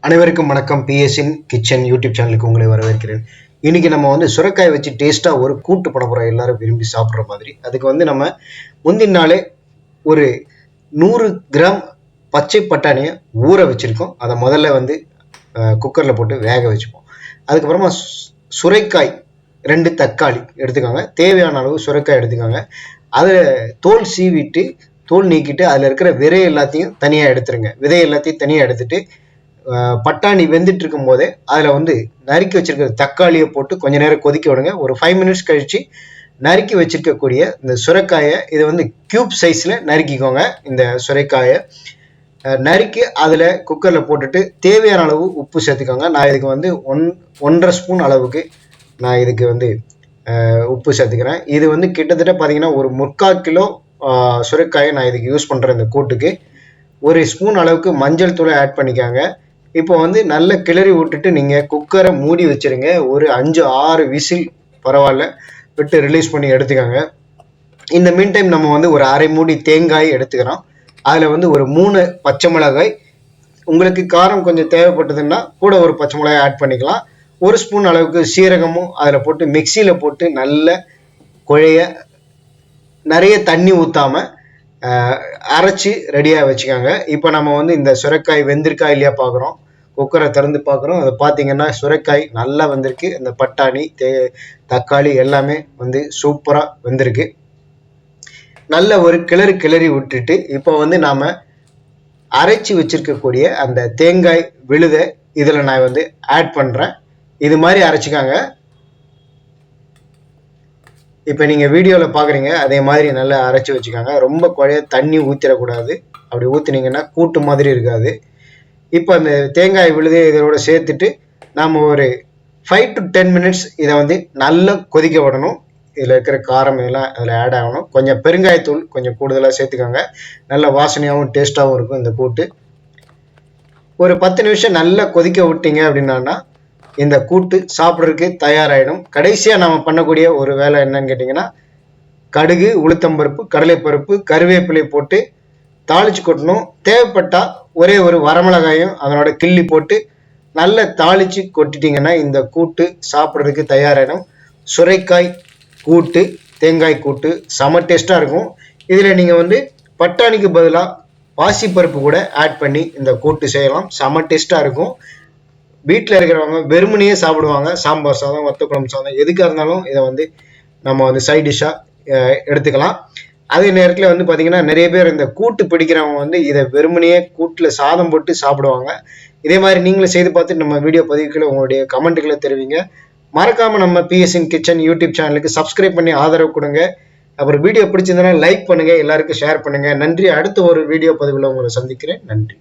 அனைவருக்கும் வணக்கம். பிஎஸ்இன் kitchen YouTube சேனலுக்கு உங்களை வரவேற்கிறேன். இன்னைக்கு நம்ம சுரக்காய் வச்சு டேஸ்ட்டாக ஒரு கூட்டு பண்ண போகிறோம், எல்லாரும் விரும்பி சாப்பிட்ற மாதிரி. அதுக்கு நம்ம முந்தின நாளே ஒரு 100 கிராம் பச்சை பட்டாணியை ஊற வச்சுருக்கோம். அதை முதல்ல குக்கரில் போட்டு வேக வச்சுப்போம். அதுக்கப்புறமா சுரைக்காய் 2 தக்காளி எடுத்துக்கோங்க. தேவையான அளவு சுரைக்காய் எடுத்துக்கோங்க. அதை தோல் சீவிட்டு தோல் நீக்கிட்டு அதில் இருக்கிற விதை எல்லாத்தையும் தனியாக எடுத்துருங்க. விதை எல்லாத்தையும் தனியாக எடுத்துட்டு பட்டாணி வெந்துட்டு இருக்கும் போதே அதில் நறுக்கி வச்சிருக்கிற தக்காளியை போட்டு கொஞ்ச நேரம் கொதிக்க விடுங்க. ஒரு 5 மினிட்ஸ் கழிச்சு நறுக்கி வச்சிருக்கக்கூடிய இந்த சுரைக்காயை இதை கியூப் சைஸில் நறுக்கிக்கோங்க. இந்த சுரைக்காயை நறுக்கி அதில் குக்கரில் போட்டுட்டு தேவையான அளவு உப்பு சேர்த்துக்கோங்க. நான் இதுக்கு 1.5 ஸ்பூன் அளவுக்கு நான் இதுக்கு உப்பு சேர்த்துக்கிறேன். இது கிட்டத்தட்ட பார்த்தீங்கன்னா ஒரு 3/4 கிலோ சுரைக்காயை நான் இதுக்கு யூஸ் பண்ணுறேன். இந்த கூட்டுக்கு 1 ஸ்பூன் அளவுக்கு மஞ்சள் தூளை ஆட் பண்ணிக்காங்க. இப்போ நல்ல கிளறி விட்டுட்டு நீங்கள் குக்கரை மூடி வச்சுருங்க. ஒரு 5-6 விசில் பரவாயில்ல விட்டு ரிலீஸ் பண்ணி எடுத்துக்கோங்க. இந்த மீன் டைம் நம்ம ஒரு அரை மூடி தேங்காய் எடுத்துக்கிறோம். அதில் ஒரு 3 பச்சை மிளகாய், உங்களுக்கு காரம் கொஞ்சம் தேவைப்பட்டதுன்னா கூட ஒரு பச்சை மிளகாய் ஆட் பண்ணிக்கலாம். 1 ஸ்பூன் அளவுக்கு சீரகமும் அதில் போட்டு மிக்சியில் போட்டு நல்ல குழைய நிறைய தண்ணி ஊற்றாமல் அரைச்சி ரெடியாக வச்சுக்காங்க. இப்போ நம்ம இந்த சுரைக்காய் வெந்திருக்கா இல்லையா பார்க்குறோம். குக்கரை திறந்து பார்க்குறோம். அதை பார்த்தீங்கன்னா சுரைக்காய் நல்லா வந்திருக்கு. இந்த பட்டாணி தக்காளி எல்லாமே சூப்பராக வெந்திருக்கு. நல்ல ஒரு கிளறி விட்டுட்டு இப்போ நாம் அரைச்சி வச்சிருக்கக்கூடிய அந்த தேங்காய் விழுதை இதில் நான் ஆட் பண்ணுறேன். இது மாதிரி அரைச்சிக்காங்க. இப்போ நீங்கள் வீடியோவில் பார்க்குறீங்க, அதே மாதிரி நல்லா அரைச்சி வச்சுக்காங்க. ரொம்ப குழைய தண்ணி ஊற்றிடக்கூடாது. அப்படி ஊற்றினீங்கன்னா கூட்டு மாதிரி இருக்காது. இப்போ அந்த தேங்காய் விழுது இதோட சேர்த்துட்டு நாம் ஒரு 5 to 10 மினிட்ஸ் இதை நல்லா கொதிக்க விடணும். இதில் இருக்கிற காரம் இதெல்லாம் அதில் ஆட் ஆகணும். கொஞ்சம் பெருங்காயத்தூள் கொஞ்சம் கூடுதலாக சேர்த்துக்கோங்க. நல்ல வாசனையாகவும் டேஸ்ட்டாகவும் இருக்கும் இந்த கூட்டு. ஒரு 10 நிமிஷம் நல்லா கொதிக்க விட்டீங்க அப்படின்னா இந்த கூட்டு சாப்பிட்றதுக்கு தயாராகிடும். கடைசியாக நம்ம பண்ணக்கூடிய ஒரு வேலை என்னன்னு கேட்டிங்கன்னா, கடுகு, உளுத்தம்பருப்பு, கடலைப்பருப்பு, கருவேப்பிலை போட்டு தாளிச்சு கொட்டணும். தேவைப்பட்டால் ஒரே ஒரு வரமிளகாயும் அதனோட கிள்ளி போட்டு நல்லா தாளித்து கொட்டிட்டிங்கன்னா இந்த கூட்டு சாப்பிட்றதுக்கு தயாராகிடும். சுரைக்காய் கூட்டு, தேங்காய் கூட்டு செம டேஸ்ட்டாக இருக்கும். இதில் நீங்கள் பட்டாணிக்கு பதிலாக பாசிப்பருப்பு கூட ஆட் பண்ணி இந்த கூட்டு செய்யலாம். செம டேஸ்ட்டாக இருக்கும். வீட்டில் இருக்கிறவங்க வெறுமனையே சாப்பிடுவாங்க. சாம்பார் சாதம், வத்த குழம்பு சாதம் எதுக்காக இருந்தாலும் இதை நம்ம சைட் டிஷ்ஷாக எடுத்துக்கலாம். அதே நேரத்தில் பார்த்தீங்கன்னா நிறைய பேர் இந்த கூட்டு பிடிக்கிறவங்க இதை வெறுமனையே கூட்டில் சாதம் போட்டு சாப்பிடுவாங்க. இதே மாதிரி நீங்களும் செய்து பார்த்து நம்ம வீடியோ பதிவுகளை உங்களுடைய கமெண்ட்டுகளை தெரிவிங்க. மறக்காமல் நம்ம பிஎஸ்இன் கிச்சன் யூடியூப் சேனலுக்கு சப்ஸ்கிரைப் பண்ணி ஆதரவு கொடுங்க. அப்புறம் வீடியோ பிடிச்சிருந்தனா லைக் பண்ணுங்கள், எல்லாருக்கும் ஷேர் பண்ணுங்கள். நன்றி. அடுத்த ஒரு வீடியோ பதிவில் உங்களை சந்திக்கிறேன். நன்றி.